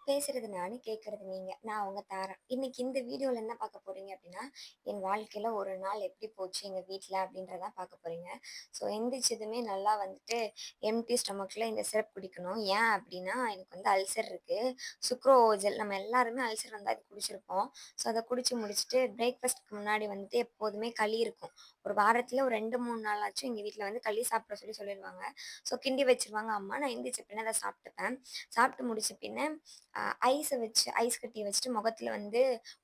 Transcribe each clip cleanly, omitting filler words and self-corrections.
பேசுறது நானு, கேட்கறது நீங்க. நான் உங்க தாரா. இன்னைக்கு இந்த வீடியோல என்ன பார்க்க போறீங்க அப்டின்னா, என் வாழ்க்கையில ஒரு நாள் எப்டி போச்சு எங்க வீட்ல அப்டின்றத தான் பார்க்க போறீங்க. ஸோ எந்திரிச்சதுமே நல்லா வந்துட்டு எம்ப்டி ஸ்டொமக்ல இந்த சிரப் குடிக்கணும். ஏன் அப்டின்னா, எனக்கு வந்து அல்சர் இருக்கு. சுக்ரோஜல் நம்ம எல்லாருமே அல்சர் வந்தா இது குடிச்சிருப்போம். ஸோ அத குடிச்சு முடிச்சுட்டு பிரேக்ஃபாஸ்ட்க்கு முன்னாடி வந்துட்டு எப்போதுமே களி இருக்கும். ஒரு வாரத்துல ஒரு 2, 3 நாளாச்சும் எங்க வீட்ல வந்து களி சாப்பிட சொல்லிருவாங்க. ஸோ கிண்டி வச்சுருவாங்க அம்மா. நான் எந்திரிச்ச பின்ன அத சாப்ட்டுப்பேன். சாப்ட்டு முடிச்ச பின்ன ஐஸ் கட்டிய வச்சுட்டு முகத்துல வந்து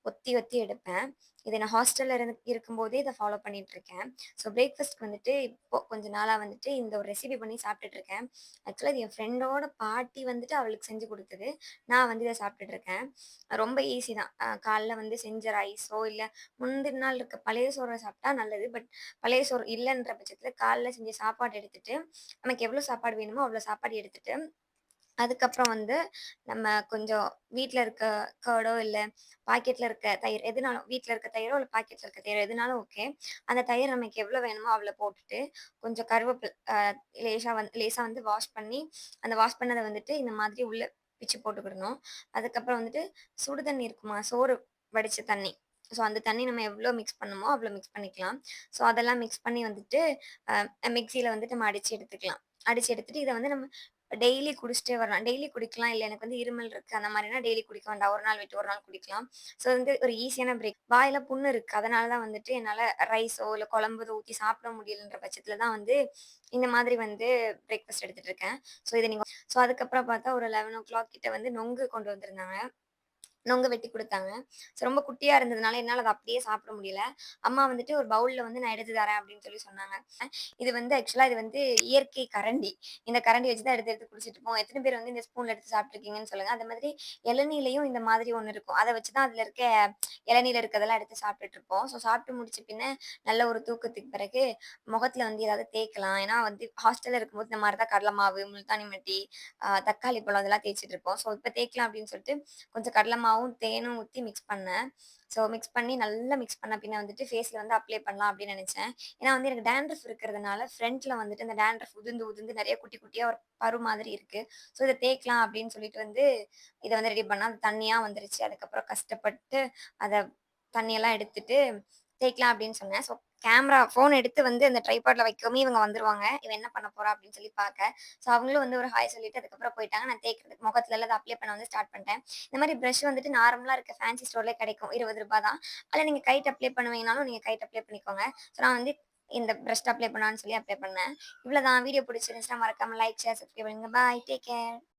ஒத்தி ஒத்தி எடுப்பேன். இத நான் ஹாஸ்டல்ல இருக்கும்போதே இத ஃபாலோ பண்ணிட்டுருக்கேன். ஸோ பிரேக்ஃபாஸ்ட்க்கு வந்துட்டு இப்போ கொஞ்ச நாளா வந்துட்டு இந்த ஒரு ரெசிபி பண்ணி சாப்பிட்டுட்டுருக்கேன். ஆக்சுவலா இது என் ஃப்ரெண்டோட பாட்டி வந்துட்டு அவளுக்கு செஞ்சு குடுத்தது. நான் வந்து இத சாப்பிட்டுட்டுருக்கேன். ரொம்ப ஈஸி தான். காலைல வந்து செஞ்ச ரைஸோ, இல்ல முந்தின நாள் இருக்க பழைய சோற சாப்பிட்டா நல்லது. பட் பழைய சோறு இல்லன்ற பட்சத்தில காலைல செஞ்ச சாப்பாடு எடுத்துட்டு, நமக்கு எவ்வளோ சாப்பாடு வேணுமோ அவ்வளோ சாப்பாடு எடுத்துட்டு அதுக்கப்புறம் வந்து நம்ம கொஞ்சம் வீட்ல இருக்க கர்டோ இல்ல பாக்கெட்ல இருக்க தயிர் எதுனாலும் வீட்ல இருக்க தயிரோ இல்ல பாக்கெட்ல இருக்க தயிரோ எதுனாலும் ஓகே. அந்த தயிர் நமக்கு எவ்வளோ வேணுமோ அவ்வளோ போட்டுட்டு, கொஞ்சம் கருவேப்பில் லேசா வந்து வாஷ் பண்ணி, அந்த வாஷ் பண்ணத வந்துட்டு இந்த மாதிரி உள்ள பிச்சு போட்டுக்கிடணும். அதுக்கப்புறம் வந்துட்டு சுடு தண்ணி இருக்குமா, சோறு வடிச்ச தண்ணி. ஸோ அந்த தண்ணி நம்ம எவ்வளோ மிக்ஸ் பண்ணணுமோ அவ்வளோ மிக்ஸ் பண்ணிக்கலாம். ஸோ அதெல்லாம் மிக்ஸ் பண்ணி வந்துட்டு மிக்ஸியில வந்துட்டு நம்ம அடிச்சு எடுத்துக்கலாம். அடிச்சு எடுத்துட்டு இத வந்து நம்ம டெய்லி குடிச்சிட்டே வரலாம். டெய்லி குடிக்கலாம். இல்ல எனக்கு வந்து இருமல் இருக்கு அந்த மாரினா டெய்லி குடிக்க வேண்டாம். ஒரு நாள் விட்டு ஒரு நாள் குடிக்கலாம். ஸோ வந்து ஒரு ஈஸியான பிரேக். வாயில புண்ணு இருக்கு. அதனால தான் வந்துட்டு என்னால ரைஸோ, இல்ல குழம்பு ஏதோ ஊத்தி சாப்பிட முடியலன்ற பட்சத்தில தான் வந்து இந்த மாதிரி வந்து பிரேக்ஃபாஸ்ட் எடுத்துட்டு இருக்கேன். ஸோ அதுக்கப்புறம் பார்த்தா ஒரு 11:00 கிட்ட வந்து நொங்கு கொண்டு வந்திருந்தாங்க. நொங்க வெட்டி குடுத்தாங்க. ரொம்ப குட்டியா இருந்ததுனால என்னால அத அப்படியே சாப்பிட முடியல. அம்மா வந்துட்டு ஒரு பவுல்ல வந்து நான் எடுத்து தரேன் அப்படின்னு சொல்லி சொன்னாங்க. இது வந்து ஆக்சுவலா இது வந்து இயற்கை கரண்டி. இந்த கரண்டி வச்சு தான் எடுத்து எடுத்து குடிச்சிட்டு இருப்போம். எத்தன பேர் வந்து இந்த ஸ்பூன்ல எடுத்து சாப்பிட்டுருக்கீங்கன்னு சொல்லுங்க. அதே மாதிரி இளநீலயும் இந்த மாதிரி ஒண்ணு இருக்கும். அத வச்சு தான் அதுல இருக்க இளநீல இருக்கதெல்லாம் எடுத்து சாப்பிட்டுட்டு இருப்போம். ஸோ சாப்பிட்டு முடிச்ச பின்ன நல்ல ஒரு தூக்கத்துக்கு பிறகு முகத்துல வந்து ஏதாவது தேய்க்கலாம். ஏன்னா வந்து ஹாஸ்டல்ல இருக்கும்போது இந்த மாரி தான் கடல மாவு, முல்தானி மிட்டி, தக்காளி பழம் அதெல்லாம் தேய்ச்சுட்டு இருப்போம். ஸோ இப்ப தேய்க்கலாம் அப்படின்னு சொல்லிட்டு கொஞ்சம் கடல மாவும், தேனும் ஊத்தி மிக்ஸ் பண்ணேன். ஸோ மிக்ஸ் பண்ணி நல்லா மிக்ஸ் பண்ண பின்ன வந்துட்டு ஃபேஸ்ல வந்து அப்ளை பண்ணலாம் அப்படின்னு நெனச்சேன். ஏன்னா வந்து எனக்கு டாண்ட்ரஃப் இருக்கிறதுனால ஃப்ரண்ட்ல வந்துட்டு அந்த டாண்ட்ரஃப் உதிர்ந்து உதிர்ந்து நெறைய குட்டி குட்டியா ஒரு பரு மாதிரி இருக்கு. ஸோ இத தேய்க்கலாம் அப்படின்னு சொல்லிட்டு வந்து இத வந்து ரெடி பண்ணா, அது தண்ணியா வந்துருச்சு. அதுக்கப்புறம் கஷ்டப்பட்டு அத தண்ணியெல்லாம் எடுத்துட்டு தேய்க்கலாம் அப்படின்னு சொன்னேன். ஸோ ஃபோன் எடுத்து வந்து அந்த ட்ரைபாட்ல வைக்கவுமே இவங்க வந்துருவாங்க. இவ என்ன பண்ண போறா அப்படின்னு சொல்லி பாக்க. ஸோ அவங்களும் வந்து ஒரு ஹாய் சொல்லிட்டு அதுக்கப்புறம் போயிட்டாங்க. நான் தேய்க்கிறதுக்கு முகத்துலலாம் அத அப்ளை பண்ண வந்து ஸ்டார்ட் பண்ணிட்டேன். இந்த மாரி பிரஷ் வந்துட்டு நார்மலா இருக்க ஃபேன்சி ஸ்டோர்லயே கிடைக்கும். ரூ. 20 தான். அதுல நீங்க கைட்ட அப்ளை பண்ணுவீங்கனாலும் நீங்க கைட்ட அப்ளை பண்ணிக்கோங்க. ஸோ நான் வந்து இந்த பிரஷ்ட் அப்ளை பண்ணலான்னு சொல்லி அப்ளை பண்ணேன். இவ்வளோதான் வீடியோ பிடிச்சிருந்துச்சுன்னா மறக்காம லைக், ஷேர், சப்ஸ்கிரைப் பண்ணுங்க. பாய். Take care.